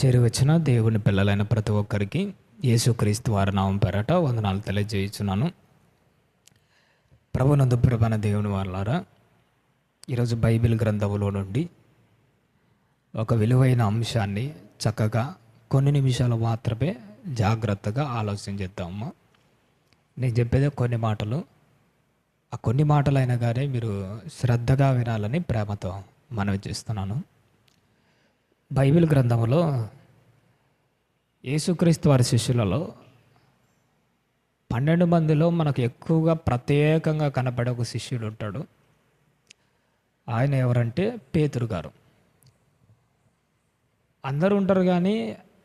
చేరువచ్చిన దేవుని పిల్లలైన ప్రతి ఒక్కరికి యేసుక్రీస్తు వారి నామం పేరట వందనాలు తెలియజేయుచున్నాను. ప్రభునందు ప్రియమైన దేవుని వాళ్ళారా, ఈరోజు బైబిల్ గ్రంథంలో నుండి ఒక విలువైన అంశాన్ని చక్కగా కొన్ని నిమిషాలు మాత్రమే జాగ్రత్తగా ఆలోచన చేద్దామమ్మా. నేను చెప్పేది కొన్ని మాటలు, ఆ కొన్ని మాటలైనా కానీ మీరు శ్రద్ధగా వినాలని ప్రేమతో మనవి చేస్తున్నాను. బైబిల్ గ్రంథంలో యేసుక్రీస్తు వారి శిష్యులలో 12 మందిలో మనకు ఎక్కువగా ప్రత్యేకంగా కనపడే ఒక శిష్యుడు ఉంటాడు. ఆయన ఎవరంటే పేతురు గారు. అందరూ ఉంటారు కానీ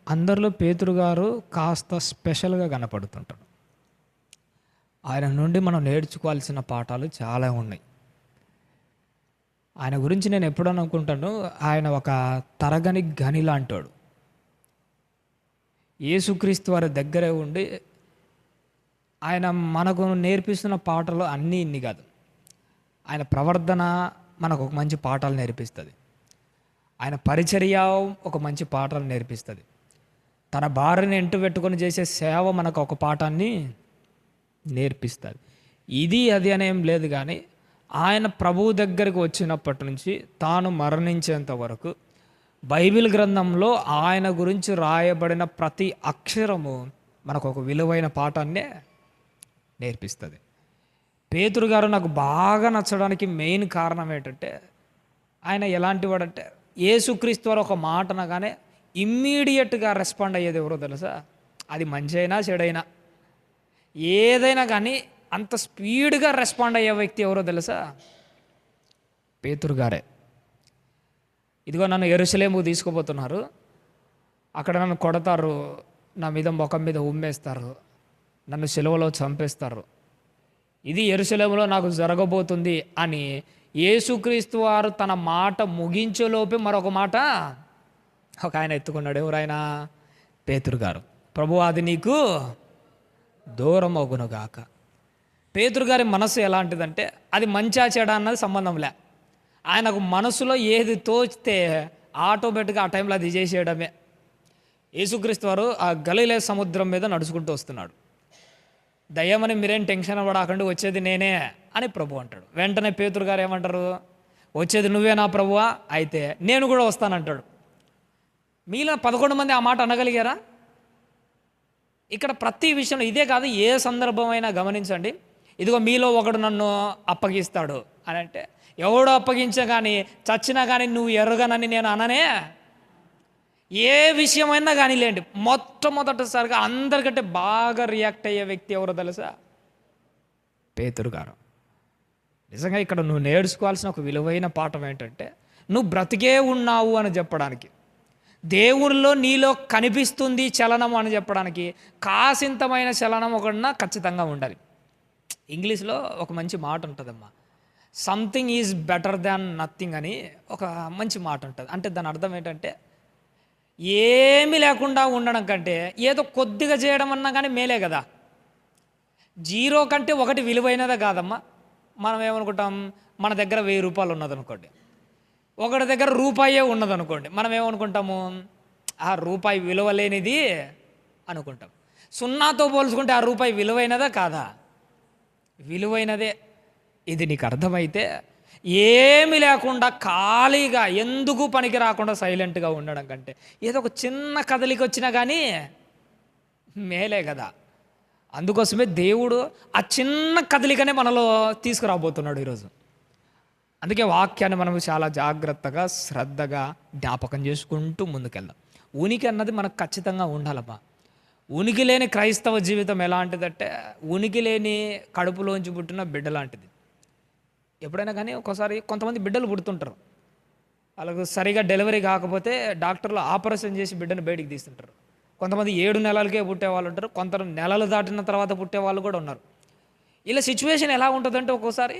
అందరిలో పేతురు గారు కాస్త స్పెషల్గా కనపడుతుంటాడు. ఆయన నుండి మనం నేర్చుకోవాల్సిన పాఠాలు చాలా ఉన్నాయి. ఆయన గురించి నేను ఎప్పుడు అనుకుంటాను, ఆయన ఒక తరగని గని లాంటాడు. యేసుక్రీస్తు వారి దగ్గరే ఉండి ఆయన మనకు నేర్పిస్తున్న పాఠాలు అన్నీ ఇన్ని కాదు. ఆయన ప్రవర్తన మనకు ఒక మంచి పాఠాలు నేర్పిస్తుంది. ఆయన పరిచర్య ఒక మంచి పాఠాలు నేర్పిస్తుంది. తన భార్యని ఎంటు పెట్టుకొని చేసే సేవ మనకు ఒక పాఠాన్ని నేర్పిస్తుంది. ఇది అది అనేం లేదు, కానీ ఆయన ప్రభువు దగ్గరికి వచ్చినప్పటి నుంచి తాను మరణించేంత వరకు బైబిల్ గ్రంథంలో ఆయన గురించి రాయబడిన ప్రతి అక్షరము మనకు ఒక విలువైన పాఠాన్నే నేర్పిస్తుంది. పేతురు గారు నాకు బాగా నచ్చడానికి మెయిన్ కారణం ఏంటంటే, ఆయన ఎలాంటి వాడంటే యేసుక్రీస్తు వారు ఒక మాట అనగానే ఇమ్మీడియట్గా రెస్పాండ్ అయ్యేది ఎవరో తెలుసా? అది మంచి అయినా చెడైనా ఏదైనా కానీ అంత స్పీడ్గా రెస్పాండ్ అయ్యే వ్యక్తి ఎవరో తెలుసా? పేతురు గారే. ఇదిగో నన్ను యెరూషలేముకు తీసుకుపోతున్నారు, అక్కడ నన్ను కొడతారు, నా మీద ముఖం మీద ఉమ్మేస్తారు, నన్ను సిలువలో చంపేస్తారు, ఇది యెరూషలేములో నాకు జరగబోతుంది అని యేసుక్రీస్తు వారు తన మాట ముగించేలోపే మరొక మాట ఒక ఆయన ఎత్తుకున్నాడు. ఎవరైనా? పేతురు గారు. ప్రభువా, అది నీకు దూరం అగునుగాక. పేతురు గారి మనసు ఎలాంటిదంటే అది మంచా చెడా అన్నది సంబంధం లే. ఆయనకు మనసులో ఏది తోచితే ఆటోమేటిక్గా ఆ టైంలో అది చేసేయడమే. యేసుక్రీస్తు వారు ఆ గలిలే సముద్రం మీద నడుచుకుంటూ వస్తున్నాడు. దయ్యమని మీరేం టెన్షన్ పడకండి, వచ్చేది నేనే అని ప్రభు అంటాడు. వెంటనే పేతురు గారు ఏమంటారు? వచ్చేది నువ్వేనా ప్రభువా? అయితే నేను కూడా వస్తానంటాడు. మీలో 11 మంది ఆ మాట అనగలిగారా? ఇక్కడ ప్రతి విషయంలో ఇదే కాదు, ఏ సందర్భమైనా గమనించండి. ఇదిగో మీలో ఒకడు నన్ను అప్పగిస్తాడు అని అంటే, ఎవడో అప్పగించగాని చచ్చినా కానీ నువ్వు ఎరగనని నేను అననే. ఏ విషయమైనా కానీ లేండి, మొట్టమొదటిసారిగా అందరికంటే బాగా రియాక్ట్ అయ్యే వ్యక్తి ఎవరో తెలుసా? పేతురు గారు. నిజంగా ఇక్కడ నువ్వు నేర్చుకోవాల్సిన ఒక విలువైన పాఠం ఏంటంటే, నువ్వు బ్రతికే ఉన్నావు అని చెప్పడానికి, దేవునిలో నీలో కనిపిస్తుంది చలనం అని చెప్పడానికి కాసింతమైన చలనం ఒకటిన ఖచ్చితంగా ఉండాలి. ఇంగ్లీష్లో ఒక మంచి మాట ఉంటుందమ్మా, something is better than nothing అని ఒక మంచి మాట ఉంటుంది. అంటే దాని అర్థం ఏంటంటే, ఏమీ లేకుండా ఉండడం కంటే ఏదో కొద్దిగా చేయడం అన్నా కానీ మేలే కదా. 0 కంటే 1 విలువైనదే కాదమ్మా. మనం ఏమనుకుంటాం, మన దగ్గర 1000 రూపాయలు ఉన్నదనుకోండి, ఒకటి దగ్గర రూపాయే ఉన్నదనుకోండి, మనం ఏమనుకుంటాము? ఆ రూపాయి విలువ లేనిది అనుకుంటాం. 0తో పోల్చుకుంటే ఆ రూపాయి విలువైనదా కాదా? విలువైనదే. ఇది నీకు అర్థమైతే ఏమి లేకుండా ఖాళీగా ఎందుకు పనికి రాకుండా సైలెంట్గా ఉండడం కంటే ఏదో ఒక చిన్న కదలిక వచ్చినా కానీ మేలే కదా. అందుకోసమే దేవుడు ఆ చిన్న కదలికనే మనలో తీసుకురాబోతున్నాడు ఈరోజు. అందుకే వాక్యాన్ని మనం చాలా జాగ్రత్తగా శ్రద్ధగా జ్ఞాపకం చేసుకుంటూ ముందుకెళ్దాం. ఉనికి అన్నది మనకు ఖచ్చితంగా ఉండాలమ్మా. ఉనికి లేని క్రైస్తవ జీవితం ఎలాంటిదంటే, ఉనికి లేని కడుపులోంచి పుట్టిన బిడ్డ లాంటిది. ఎప్పుడైనా కానీ ఒక్కోసారి కొంతమంది బిడ్డలు పుడుతుంటారు, వాళ్ళకు సరిగా డెలివరీ కాకపోతే డాక్టర్లు ఆపరేషన్ చేసి బిడ్డను బయటికి తీస్తుంటారు. కొంతమంది 7 నెలలకే పుట్టే వాళ్ళు ఉంటారు, కొంత నెలలు దాటిన తర్వాత పుట్టే వాళ్ళు కూడా ఉన్నారు. ఇలా సిచ్యువేషన్ ఎలా ఉంటుందంటే, ఒక్కోసారి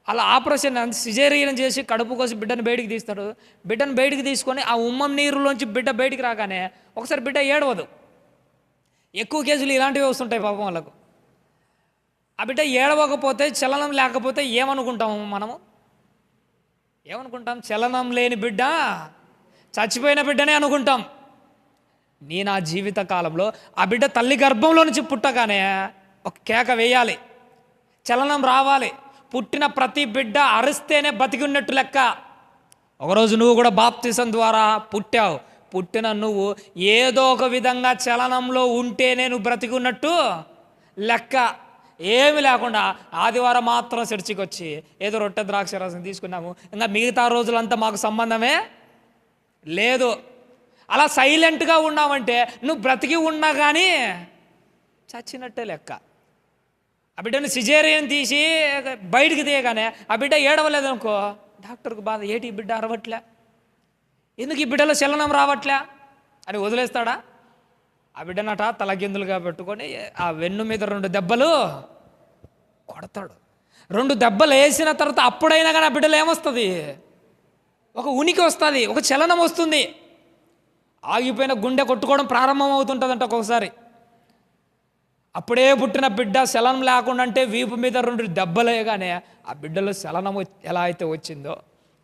అలా ఆపరేషన్ సిజేరియన్ చేసి కడుపు కోసి బిడ్డను బయటికి తీస్తాడు. బిడ్డను బయటికి తీసుకొని ఆ ఉమ్మం నీరులోంచి బిడ్డ బయటికి రాగానే ఒకసారి బిడ్డ ఏడవదు. ఎక్కువ కేసులు ఇలాంటివి వస్తుంటాయి పాపం వాళ్ళకు. ఆ బిడ్డ ఏడవకపోతే, చలనం లేకపోతే ఏమనుకుంటాము మనము? ఏమనుకుంటాం? చలనం లేని బిడ్డ చచ్చిపోయిన బిడ్డనే అనుకుంటాం. నా జీవిత కాలంలో ఆ బిడ్డ తల్లి గర్భంలో నుంచి పుట్టగానే ఒక కేక వేయాలి, చలనం రావాలి. పుట్టిన ప్రతి బిడ్డ అరిస్తేనే బతికి ఉన్నట్టు లెక్క. ఒకరోజు నువ్వు కూడా బాప్తిసం ద్వారా పుట్టావు. పుట్టిన నువ్వు ఏదో ఒక విధంగా చలనంలో ఉంటేనే నువ్వు బ్రతికి ఉన్నట్టు లెక్క. ఏమి లేకుండా ఆదివారం మాత్రం చర్చికి వచ్చి ఏదో రొట్టె ద్రాక్ష రసం తీసుకున్నాము, ఇంకా మిగతా రోజులంతా మాకు సంబంధమే లేదు. అలా సైలెంట్గా ఉన్నావంటే నువ్వు బ్రతికి ఉన్నా కానీ చచ్చినట్టే లెక్క. ఆ బిడ్డను సిజేరియన్ తీసి బయటికి తీయగానే ఆ బిడ్డ ఏడవలేదనుకో, డాక్టర్కి బాధ, ఏటి ఈ బిడ్డ అరవట్లే, ఎందుకు ఈ బిడ్డలో చలనం రావట్లే అని వదిలేస్తాడా? ఆ బిడ్డనట తలకిందులుగా పెట్టుకొని ఆ వెన్ను మీద 2 దెబ్బలు కొడతాడు. 2 దెబ్బలు వేసిన తర్వాత అప్పుడైనా కానీ ఆ బిడ్డలో ఏమొస్తుంది? ఒక ఉనికి వస్తుంది, ఒక చలనం వస్తుంది. ఆగిపోయిన గుండె కొట్టుకోవడం ప్రారంభం అవుతుంటుందంట ఒక్కొక్కసారి. అప్పుడే పుట్టిన బిడ్డ చలనం లేకుండా అంటే వీపు మీద 2 దెబ్బలేగానే ఆ బిడ్డలో చలనం ఎలా అయితే వచ్చిందో,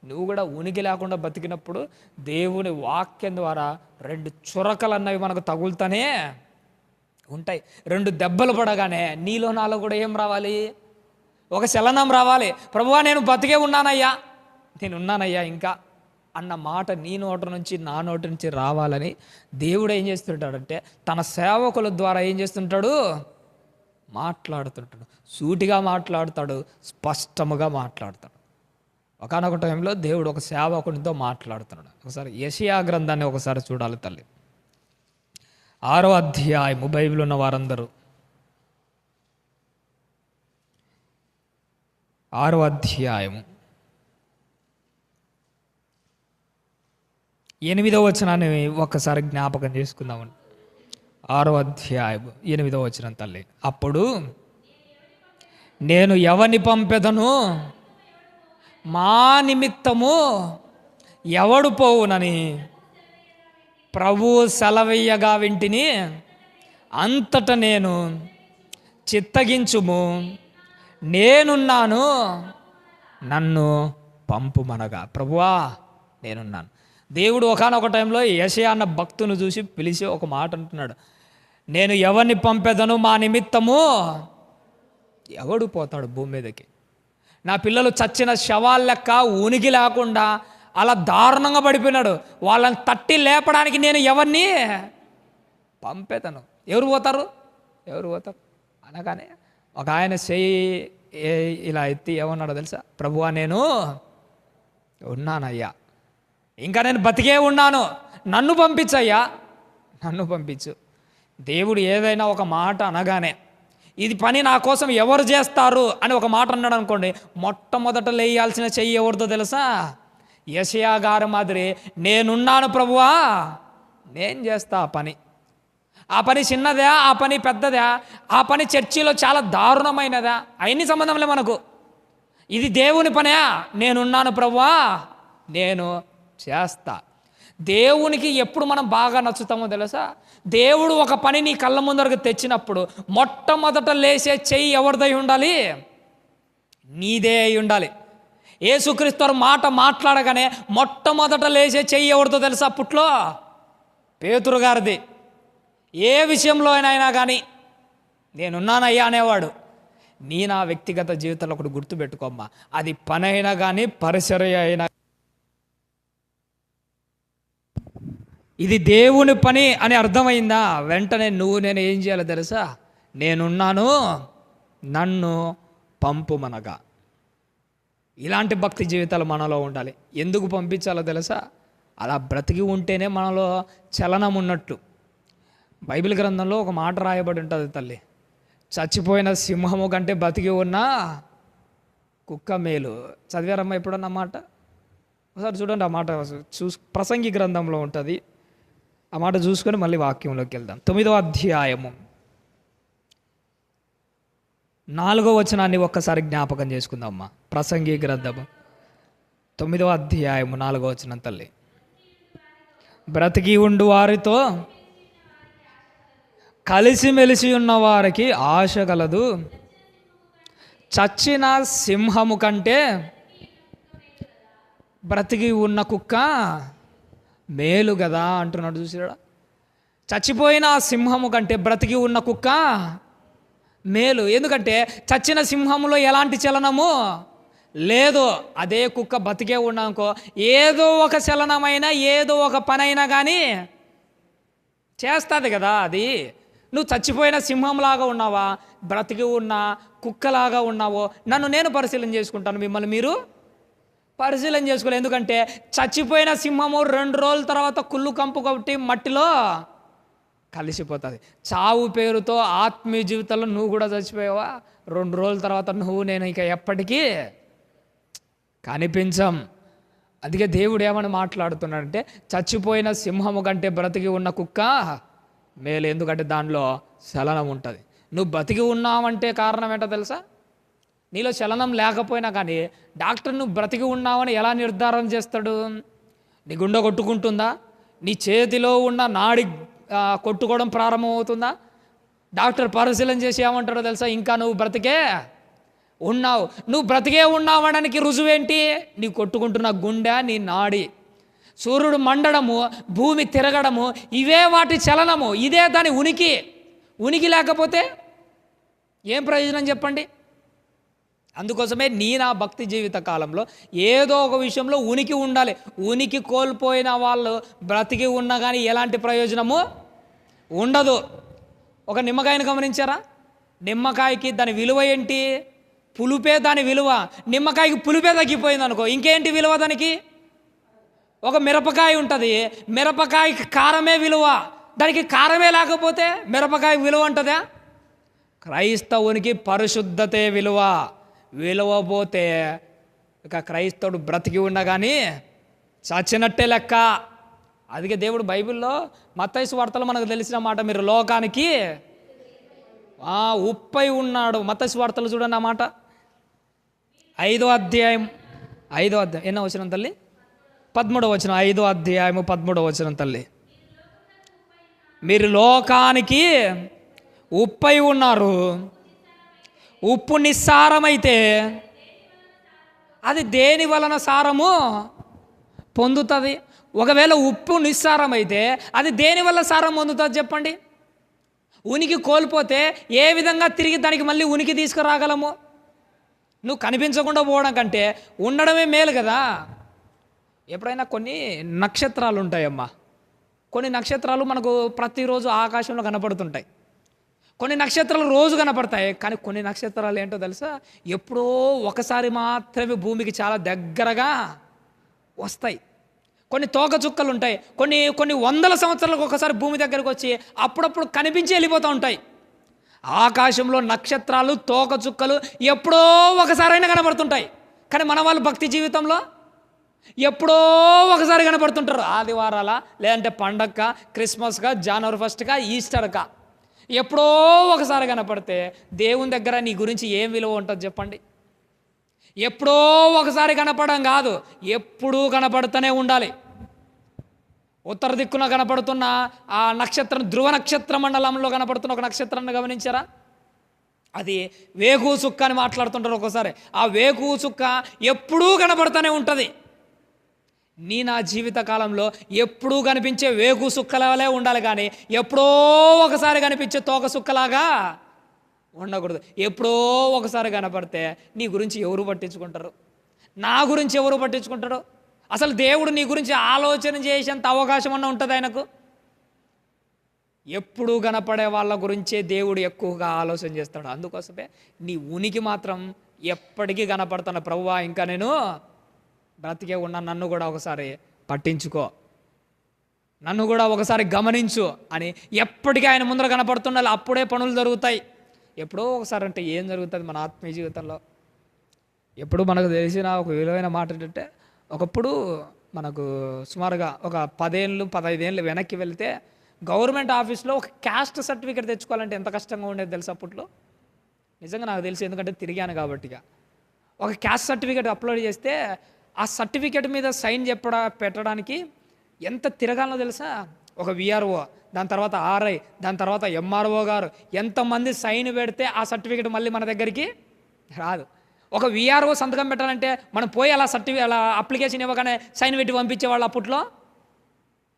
నువ్వు కూడా ఉనికి లేకుండా బతికినప్పుడు దేవుని వాక్యం ద్వారా 2 చురకలు అన్నవి మనకు తగులుతానే ఉంటాయి. 2 దెబ్బలు పడగానే నీలో నాలో కూడా ఏం రావాలి? ఒక చలనం రావాలి. ప్రభువా నేను బతికే ఉన్నానయ్యా, నేను ఉన్నానయ్యా ఇంకా అన్న మాట నీ నోటి నుంచి నా నోటి నుంచి రావాలని దేవుడు ఏం చేస్తుంటాడంటే తన సేవకుల ద్వారా ఏం చేస్తుంటాడు? మాట్లాడుతుంటాడు. సూటిగా మాట్లాడతాడు, స్పష్టముగా మాట్లాడతాడు. ఒకానొక టైంలో దేవుడు ఒక సేవకునితో మాట్లాడుతున్నాడు. ఒకసారి యెషయా గ్రంథాన్ని ఒకసారి చూడాలి తల్లి. 6వ అధ్యాయము, బైబిల్ ఉన్న వారందరూ 6వ అధ్యాయము 8వ వచనాన్ని ఒక్కసారి జ్ఞాపకం చేసుకుందామని. 6వ అధ్యాయము 8వ వచనం తల్లి. అప్పుడు నేను ఎవరిని పంపెదను, మా నిమిత్తము ఎవడు పోవునని ప్రభువు సెలవీయగా వింటిని, అంతట నేను చిత్తగించుము, నేనున్నాను, నన్ను పంపుమనగా. ప్రభువా నేనున్నాను. దేవుడు ఒకానొక టైంలో యెషయా అన్న భక్తుని చూసి పిలిచి ఒక మాట అంటున్నాడు, నేను ఎవరిని పంపెదను, మా నిమిత్తము ఎవడు పోతాడు భూమి మీదకి? నా పిల్లలు చచ్చిన శవాల లెక్క ఉనికి లేకుండా అలా దారుణంగా పడిపోయినాడు, వాళ్ళని తట్టి లేపడానికి నేను ఎవరిని పంపేతను? ఎవరు పోతారు అనగానే ఒక ఆయన చెయ్యి ఇలా ఎత్తి ఏమన్నాడో తెలుసా? ప్రభువా నేను ఉన్నానయ్యా, ఇంకా నేను బతికే ఉన్నాను, నన్ను పంపించయ్యా, నన్ను పంపించు. దేవుడు ఏదైనా ఒక మాట అనగానే ఇది పని నా కోసం ఎవరు చేస్తారు అని ఒక మాట అన్నాడు అనుకోండి, మొట్టమొదట లేయాల్సిన చెయ్యి ఎవరితో తెలుసా? యెషయా గారి మాదిరి నేనున్నాను ప్రభువా, నేను చేస్తా ఆ పని. ఆ పని చిన్నదా, ఆ పని పెద్దదా, ఆ పని చర్చిలో చాలా దారుణమైనదా, అవన్నీ సంబంధంలే మనకు. ఇది దేవుని పనే, నేనున్నాను ప్రభువా, నేను చేస్తా. దేవునికి ఎప్పుడు మనం బాగా నచ్చుతామో తెలుసా? దేవుడు ఒక పని నీ కళ్ళ ముందరకు తెచ్చినప్పుడు మొట్టమొదట లేచే చెయ్యి ఎవరిదై ఉండాలి? నీదే అయి ఉండాలి. యేసుక్రీస్తు మాట మాట్లాడగానే మొట్టమొదట లేచే చెయ్యి ఎవరితో తెలుసా? అప్పట్లో పేతురు గారిది. ఏ విషయంలో అయినా కానీ నేనున్నానయ్యా అనేవాడు. నా వ్యక్తిగత జీవితంలో ఒకటి గుర్తుపెట్టుకోమ్మా, అది పని అయినా కానీ పరిసర అయినా, ఇది దేవుని పని అని అర్థమైందా? వెంటనే నేను ఏం చేయాలో తెలుసా? నేనున్నాను, నన్ను పంపుమనగా. ఇలాంటి భక్తి జీవితాలు మనలో ఉండాలి. ఎందుకు పంపించాలో తెలుసా? అలా బ్రతికి ఉంటేనే మనలో చలనం ఉన్నట్టు. బైబిల్ గ్రంథంలో ఒక మాట రాయబడి ఉంటుంది తల్లి, చచ్చిపోయిన సింహము కంటే బతికి ఉన్న కుక్క మేలు. చదివారమ్మా ఎప్పుడన్నా మాట? ఒకసారి చూడండి, ఆ మాట ప్రసంగి గ్రంథంలో ఉంటుంది. ఆ మాట చూసుకొని మళ్ళీ వాక్యంలోకి వెళ్దాం. 9వ అధ్యాయము 4వ వచనాన్ని ఒక్కసారి జ్ఞాపకం చేసుకుందాం అమ్మా. ప్రసంగి గ్రంథము 9వ అధ్యాయము 4వ వచనం తల్లి. బ్రతికి ఉండు వారితో కలిసిమెలిసి ఉన్న వారికి ఆశ కలదు, చచ్చిన సింహము కంటే బ్రతికి ఉన్న కుక్క మేలు కదా అంటున్నాడు. చూసాడా? చచ్చిపోయిన ఆ సింహము కంటే బ్రతికి ఉన్న కుక్క మేలు. ఎందుకంటే చచ్చిన సింహంలో ఎలాంటి చలనము లేదు. అదే కుక్క బతికే ఉన్నాకో ఏదో ఒక చలనమైనా ఏదో ఒక పనైనా కానీ చేస్తుంది కదా. అది నువ్వు చచ్చిపోయిన సింహంలాగా ఉన్నావా, బ్రతికి ఉన్న కుక్కలాగా ఉన్నావో నన్ను నేను పరిశీలన చేసుకుంటాను, మిమ్మల్ని మీరు పరిశీలన చేసుకోలేదు. ఎందుకంటే చచ్చిపోయిన సింహము 2 రోజుల తర్వాత కుళ్ళు కంపు కొట్టి మట్టిలో కలిసిపోతుంది. చావు పేరుతో ఆత్మీయ జీవితంలో నువ్వు కూడా చచ్చిపోయావా, 2 రోజుల తర్వాత నువ్వు నేను ఇక ఎప్పటికీ కనిపించం. అందుకే దేవుడు ఏమని మాట్లాడుతున్నాడంటే చచ్చిపోయిన సింహము కంటే బ్రతికి ఉన్న కుక్క మేలు. ఎందుకంటే దానిలో చలనం ఉంటుంది. నువ్వు బతికి ఉన్నావంటే కారణం ఏంటో తెలుసా? నీలో చలనం లేకపోయినా కానీ డాక్టర్ నువ్వు బ్రతికి ఉన్నావని ఎలా నిర్ధారణ చేస్తాడు? నీ గుండె కొట్టుకుంటుందా, నీ చేతిలో ఉన్న నాడి కొట్టుకోవడం ప్రారంభమవుతుందా? డాక్టర్ పరిశీలన చేసి ఏమంటాడో తెలుసా? ఇంకా నువ్వు బ్రతికే ఉన్నావు. నువ్వు బ్రతికే ఉన్నావడానికి రుజువేంటి? నీ కొట్టుకుంటున్న గుండె, నీ నాడి. సూర్యుడు మండడము, భూమి తిరగడము, ఇవే వాటి చలనము, ఇదే దాని ఉనికి. ఉనికి లేకపోతే ఏం ప్రయోజనం చెప్పండి? అందుకోసమే నా భక్తి జీవిత కాలంలో ఏదో ఒక విషయంలో ఉనికి ఉండాలి. ఉనికి కోల్పోయిన వాళ్ళు బ్రతికి ఉన్నా కానీ ఎలాంటి ప్రయోజనము ఉండదు. ఒక నిమ్మకాయను గమనించారా? నిమ్మకాయకి దాని విలువ ఏంటి? పులుపే దాని విలువ. నిమ్మకాయకి పులుపే తగ్గిపోయింది అనుకో, ఇంకేంటి విలువ దానికి? ఒక మిరపకాయ ఉంటుంది, మిరపకాయకి కారమే విలువ. దానికి కారమే లేకపోతే మిరపకాయ విలువ ఉంటుందా? క్రైస్తవునికి పరిశుద్ధతే విలువ. విలువ పోతే ఇక క్రైస్తవుడు బ్రతికి ఉన్నా కానీ చచ్చినట్టే లెక్క. అందుకే దేవుడు బైబిల్లో మత్తయి సువార్తలో మనకు తెలిసిన మాట, మీరు లోకానికి ఉప్పై ఉన్నాడు. మత్తయి సువార్తలు చూడండి ఆ మాట, 5వ అధ్యాయం ఎన్నో వచనం తల్లి? 13వ వచనం. 5వ అధ్యాయము 13వ వచనం తల్లి. మీరు లోకానికి ఉప్పై ఉన్నారు. ఉప్పు నిస్సారమైతే అది దేని వలన సారము పొందుతుంది? ఒకవేళ ఉప్పు నిస్సారమైతే అది దేని వల్ల సారం పొందుతుంది చెప్పండి? ఉనికి కోల్పోతే ఏ విధంగా తిరిగి దానికి మళ్ళీ ఉనికి తీసుకురాగలము? నువ్వు కనిపించకుండా పోవడం కంటే ఉండడమే మేలు కదా. ఎప్పుడైనా కొన్ని నక్షత్రాలు ఉంటాయమ్మా. కొన్ని నక్షత్రాలు మనకు ప్రతిరోజు ఆకాశంలో కనపడుతుంటాయి. కొన్ని నక్షత్రాలు రోజు కనపడతాయి. కానీ కొన్ని నక్షత్రాలు ఏంటో తెలుసా? ఎప్పుడో ఒకసారి మాత్రమే భూమికి చాలా దగ్గరగా వస్తాయి. కొన్ని తోక చుక్కలు ఉంటాయి, కొన్ని వందల సంవత్సరాలకు ఒకసారి భూమి దగ్గరకు వచ్చి అప్పుడప్పుడు కనిపించి వెళ్ళిపోతూ ఉంటాయి. ఆకాశంలో నక్షత్రాలు, తోక చుక్కలు ఎప్పుడో ఒకసారైనా కనపడుతుంటాయి. కానీ మన వాళ్ళు భక్తి జీవితంలో ఎప్పుడో ఒకసారి కనపడుతుంటారు. ఆదివారాల, లేదంటే పండగక, క్రిస్మస్గా, జనవరి 1గా, ఈస్టర్గా ఎప్పుడో ఒకసారి కనపడితే దేవుని దగ్గర నీ గురించి ఏం విలువ ఉంటుంది చెప్పండి? ఎప్పుడో ఒకసారి కనపడడం కాదు, ఎప్పుడూ కనపడుతూనే ఉండాలి. ఉత్తర దిక్కున కనపడుతున్న ఆ నక్షత్రం, ధ్రువ నక్షత్ర మండలంలో కనపడుతున్న ఒక నక్షత్రాన్ని గమనించారా? అది వేకువ చుక్క అని మాట్లాడుతుంటారు ఒకసారి. ఆ వేకువ చుక్క ఎప్పుడూ కనపడుతూనే ఉంటుంది. నా జీవిత కాలంలో ఎప్పుడూ కనిపించే వేకు సుక్కలే ఉండాలి, కానీ ఎప్పుడో ఒకసారి కనిపించే తోక సుక్కలాగా ఉండకూడదు. ఎప్పుడో ఒకసారి కనపడితే నీ గురించి ఎవరు పట్టించుకుంటారు? నా గురించి ఎవరు పట్టించుకుంటారు? అసలు దేవుడు నీ గురించి ఆలోచన చేసేంత అవకాశం అన్న ఉంటుంది ఆయనకు? ఎప్పుడు కనపడే వాళ్ళ గురించే దేవుడు ఎక్కువగా ఆలోచన చేస్తాడు. అందుకోసమే నీ ఉనికి మాత్రం ఎప్పటికీ కనపడుతున్న ప్రభువా, ఇంకా నేను బ్రతికే ఉన్నా, నన్ను కూడా ఒకసారి పట్టించుకో, నన్ను కూడా ఒకసారి గమనించు అని ఎప్పటికీ ఆయన ముందర కనపడుతుండాలి. అప్పుడే పనులు జరుగుతాయి. ఎప్పుడో ఒకసారి అంటే ఏం జరుగుతుంది మన ఆత్మీయ జీవితంలో? ఎప్పుడు మనకు తెలిసిన ఒక విలువైన మాట ఏంటంటే, ఒకప్పుడు మనకు సుమారుగా ఒక 10-15 ఏళ్ళు వెనక్కి వెళ్తే గవర్నమెంట్ ఆఫీస్లో ఒక క్యాస్ట్ సర్టిఫికేట్ తెచ్చుకోవాలంటే ఎంత కష్టంగా ఉండేది తెలుసు అప్పట్లో? నిజంగా నాకు తెలుసు, ఎందుకంటే తిరిగాను కాబట్టిగా. ఒక క్యాస్ట్ సర్టిఫికేట్ అప్లోడ్ చేస్తే ఆ సర్టిఫికేట్ మీద సైన్ పెట్టడానికి ఎంత తిరగాలో తెలుసా? ఒక విఆర్ఓ, దాని తర్వాత ఆర్ఐ, దాని తర్వాత ఎంఆర్ఓ గారు, ఎంతమంది సైన్ పెడితే ఆ సర్టిఫికేట్ మళ్ళీ మన దగ్గరికి రాదు. ఒక విఆర్ఓ సంతకం పెట్టాలంటే మనం పోయి అలా అప్లికేషన్ ఇవ్వగానే సైన్ పెట్టి పంపించేవాళ్ళు అప్పట్లో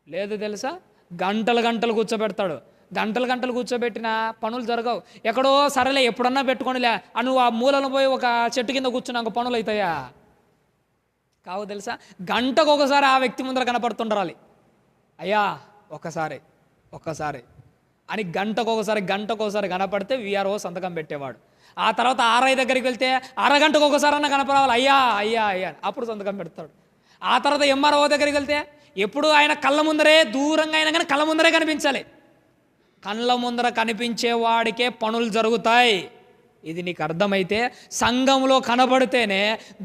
లేదు తెలుసా? గంటలు గంటలు కూర్చోబెడతాడు. గంటలు గంటలు కూర్చోబెట్టిన పనులు జరగవు. ఎక్కడో సరేలే ఎప్పుడన్నా పెట్టుకోనిలే నువ్వు ఆ మూలను పోయి ఒక చెట్టు కింద కూర్చున్నాక పనులు అవుతాయా? కావు తెలుసా? గంటకు ఒకసారి ఆ వ్యక్తి ముందర కనపడుతుండాలి. అయ్యా ఒక్కసారి అని గంటకు ఒకసారి కనపడితే విఆర్ఓ సంతకం పెట్టేవాడు. ఆ తర్వాత ఆర్ఐ దగ్గరికి వెళ్తే అరగంటకు ఒకసారి అన్న కనపడాలి. అయ్యా అప్పుడు సంతకం పెడతాడు. ఆ తర్వాత ఎంఆర్ఓ దగ్గరికి వెళ్తే ఎప్పుడు ఆయన కళ్ళ ముందరే, దూరంగా అయినా కానీ కళ్ళ ముందరే కనిపించాలి. కళ్ళ ముందర కనిపించేవాడికే పనులు జరుగుతాయి. ఇది నీకు అర్థమైతే, సంఘంలో కనబడితేనే,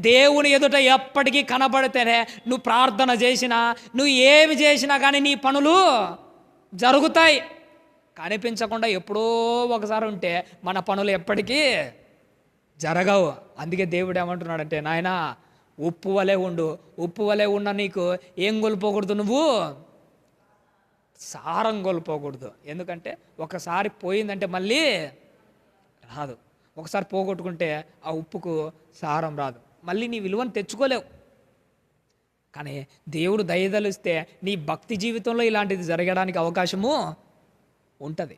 దేవుని ఎదుట ఎప్పటికీ కనబడితేనే, నువ్వు ప్రార్థన చేసినా, నువ్వు ఏమి చేసినా కానీ నీ పనులు జరుగుతాయి. కనిపించకుండా ఎప్పుడో ఒకసారి ఉంటే మన పనులు ఎప్పటికీ జరగవు. అందుకే దేవుడు ఏమంటున్నాడంటే, నాయనా ఉప్పు వలె ఉండు. ఉప్పు వలె ఉన్న నీకు ఏం కోల్పోకూడదు? నువ్వు సారం కోల్పోకూడదు. ఎందుకంటే ఒకసారి పోయిందంటే మళ్ళీ రాదు. ఒకసారి పోగొట్టుకుంటే ఆ ఉప్పుకు సారం రాదు, మళ్ళీ నీ విలువను తెచ్చుకోలేవు. కానీ దేవుడు దయదలిస్తే నీ భక్తి జీవితంలో ఇలాంటిది జరగడానికి అవకాశము ఉంటుంది.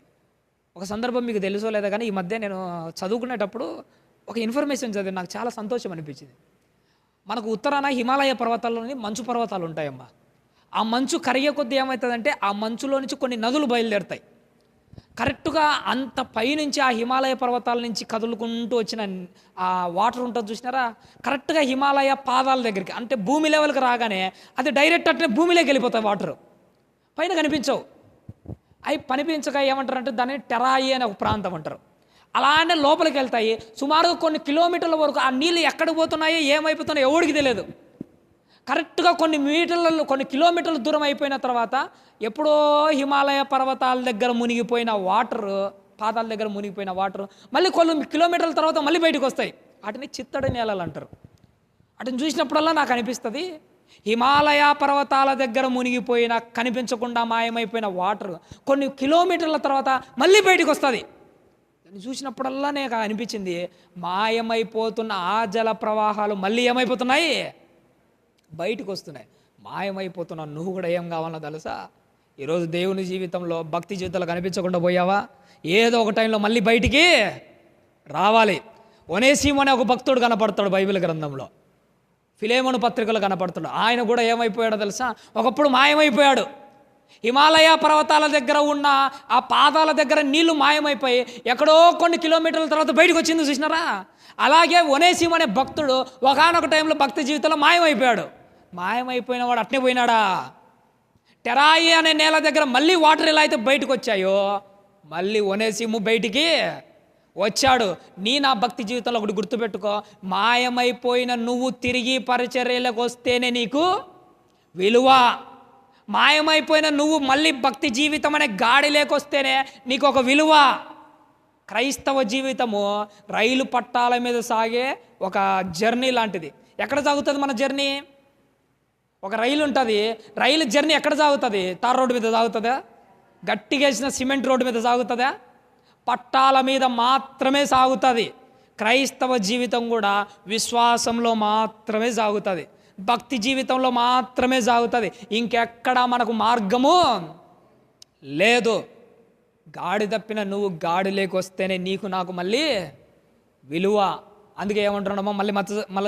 ఒక సందర్భం మీకు తెలుసో లేదా కానీ, ఈ మధ్య నేను చదువుకునేటప్పుడు ఒక ఇన్ఫర్మేషన్ చదివి నాకు చాలా సంతోషం అనిపించింది. మనకు ఉత్తరాన హిమాలయ పర్వతాల్లోని మంచు పర్వతాలు ఉంటాయమ్మా. ఆ మంచు కరిగే కొద్దీ ఏమవుతుందంటే ఆ మంచులో నుంచి కొన్ని నదులు బయలుదేరుతాయి. కరెక్ట్గా అంత పైనుంచి ఆ హిమాలయ పర్వతాల నుంచి కదులుకుంటూ వచ్చిన ఆ వాటర్ ఉంటుంది చూసినారా, కరెక్ట్గా హిమాలయ పాదాల దగ్గరికి, అంటే భూమి లెవెల్కి రాగానే అది డైరెక్ట్ అట్నే భూమిలోకి వెళ్ళిపోతాయి. వాటర్ పైన కనిపించవు. అవి కనిపించక ఏమంటారంటే దాన్ని టెరాయి అనే ఒక ప్రాంతం అంటారు. అలానే లోపలికి వెళ్తాయి. సుమారుగా కొన్ని కిలోమీటర్ల వరకు ఆ నీళ్ళు ఎక్కడికి పోతున్నాయో ఏమైపోతున్నాయో ఎవరికి తెలియదు. కరెక్ట్గా కొన్ని కిలోమీటర్ల దూరం అయిపోయిన తర్వాత ఎప్పుడో హిమాలయ పర్వతాల దగ్గర మునిగిపోయిన వాటర్, పాదాల దగ్గర మునిగిపోయిన వాటర్ మళ్ళీ కొన్ని కిలోమీటర్ల తర్వాత మళ్ళీ బయటకు వస్తాయి. వాటిని చిత్తడి నేలలు అంటారు. వాటిని చూసినప్పుడల్లా నాకు అనిపిస్తుంది, హిమాలయ పర్వతాల దగ్గర మునిగిపోయిన, కనిపించకుండా మాయమైపోయిన వాటర్ కొన్ని కిలోమీటర్ల తర్వాత మళ్ళీ బయటకు వస్తుంది. దాన్ని చూసినప్పుడల్లా నాకు అనిపించింది, మాయమైపోతున్న ఆ జల ప్రవాహాలు మళ్ళీ ఏమైపోతున్నాయి? బయటకు వస్తున్నాయి. మాయమైపోతున్నా నువ్వు కూడా ఏం కావాలో తెలుసా? ఈరోజు దేవుని జీవితంలో, భక్తి జీవితంలో కనిపించకుండా పోయావా? ఏదో ఒక టైంలో మళ్ళీ బయటికి రావాలి. ఒనేసిము అనే ఒక భక్తుడు కనపడతాడు బైబిల్ గ్రంథంలో, ఫిలేమోను పత్రికలో కనపడతాడు. ఆయన కూడా ఏమైపోయాడో తెలుసా? ఒకప్పుడు మాయమైపోయాడు. హిమాలయ పర్వతాల దగ్గర ఉన్న ఆ పాదాల దగ్గర నీళ్లు మాయమైపోయి ఎక్కడో కొన్ని కిలోమీటర్ల తర్వాత బయటకు వచ్చింది చూసినారా? అలాగే ఒనేసిము అనే భక్తుడు ఒకానొక టైంలో భక్తి జీవితంలో మాయమైపోయాడు. మాయమైపోయిన వాడు అట్నే పోయినాడా? టెరాయి అనే నేల దగ్గర మళ్ళీ వాటర్ ఎలా అయితే బయటకు వచ్చాయో మళ్ళీ ఒనేసిము బయటికి వచ్చాడు. నా భక్తి జీవితంలో ఒకటి గుర్తుపెట్టుకో, మాయమైపోయిన నువ్వు తిరిగి పరిచర్యలకు వస్తేనే నీకు విలువ. మాయమైపోయిన నువ్వు మళ్ళీ భక్తి జీవితం అనే గాడి లేకొస్తేనే నీకు ఒక విలువ. క్రైస్తవ జీవితము రైలు పట్టాల మీద సాగే ఒక జర్నీ లాంటిది. ఎక్కడ సాగుతుంది మన జర్నీ? ఒక రైలు ఉంటుంది. రైలు జర్నీ ఎక్కడ సాగుతుంది? తార్ రోడ్డు మీద సాగుతుందా? గట్టిగా వేసిన సిమెంట్ రోడ్డు మీద సాగుతుందా? పట్టాల మీద మాత్రమే సాగుతుంది. క్రైస్తవ జీవితం కూడా విశ్వాసంలో మాత్రమే సాగుతుంది, భక్తి జీవితంలో మాత్రమే సాగుతుంది. ఇంకెక్కడా మనకు మార్గము లేదు. గాడి తప్పిన నువ్వు గాడి లేకొస్తేనే నీకు నాకు మళ్ళీ విలువ. అందుకే ఏమంటున్నామో మళ్ళీ